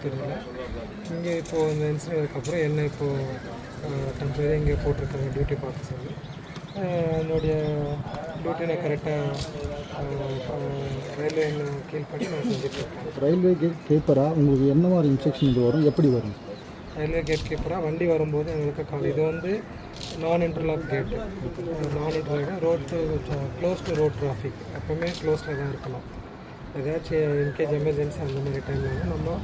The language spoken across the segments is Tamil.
தெரியல. இங்கே இப்போது இந்த இன்சிடென்ட் அப்புறம் என்ன இப்போது டெம்பரரி இங்கே போட்டிருக்காங்க டியூட்டி பார்க்க சொல்லி. என்னுடைய டியூட்டி நான் கரெக்டாக ரயில்வே கீழ்படி நான் செஞ்சுட்ருக்கேன். ரயில்வே கேட் கீப்பராக உங்களுக்கு என்ன மாதிரி இன்ஸ்ட்ரக்ஷன் இது வரும், எப்படி வரும்? ரயில்வே கேட் கீப்பராக வண்டி வரும்போது எங்களுக்கு கால் இது வந்து நான் இன்டர்லாக் கேட்டு. நான் interlock road to close to road traffic எப்போவுமே க்ளோஸில் தான் இருக்கணும். ஏதாச்சும் இன்கேஸ் எமர்ஜென்சி அந்த மாதிரி டைமில் வந்து நம்ம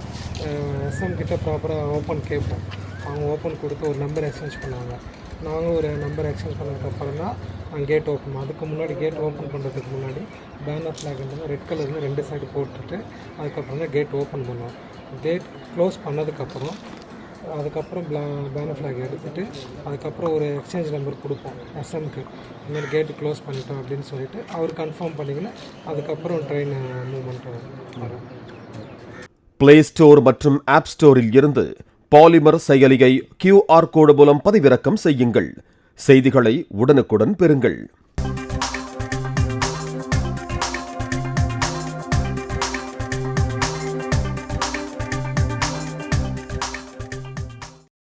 எஸ்எம் கிட்ட ப்ராப்பராக ஓப்பன் கேட்போம். அவங்க ஓப்பன் கொடுத்து ஒரு நம்பர் எக்ஸ்சேஞ்ச் பண்ணுவாங்க. நாங்களும் ஒரு நம்பர் எக்ஸ்சேஞ்ச் பண்ணதுக்கப்புறம் தான் கேட் ஓப்பன். அதுக்கு முன்னாடி கேட் ஓப்பன் பண்ணுறதுக்கு முன்னாடி பேனர் ஃப்ளாக் ரெட் கலரில் 2 சைடு போட்டுட்டு அதுக்கப்புறம் தான் கேட் ஓப்பன் பண்ணுவோம். கேட் க்ளோஸ் பண்ணதுக்கப்புறம் பேனர் ஃப்ளாக் எடுத்துகிட்டு அதுக்கப்புறம் ஒரு எக்ஸ்சேஞ்ச் நம்பர் கொடுப்போம் எஸ்எம்க்கு. இந்தமாதிரி கேட்டு க்ளோஸ் பண்ணிட்டோம் அப்படின்னு சொல்லிவிட்டு அவர் கன்ஃபார்ம் பண்ணிங்கன்னா அதுக்கப்புறம் ட்ரெயின் மூவ்மெண்ட் வரும். பிளே ஸ்டோர் மற்றும் ஆப் ஸ்டோரில் இருந்து பாலிமர் செயலியை QR கோடு மூலம் பதிவிறக்கம் செய்யுங்கள். செய்திகளை உடனுக்குடன் பெறுங்கள்.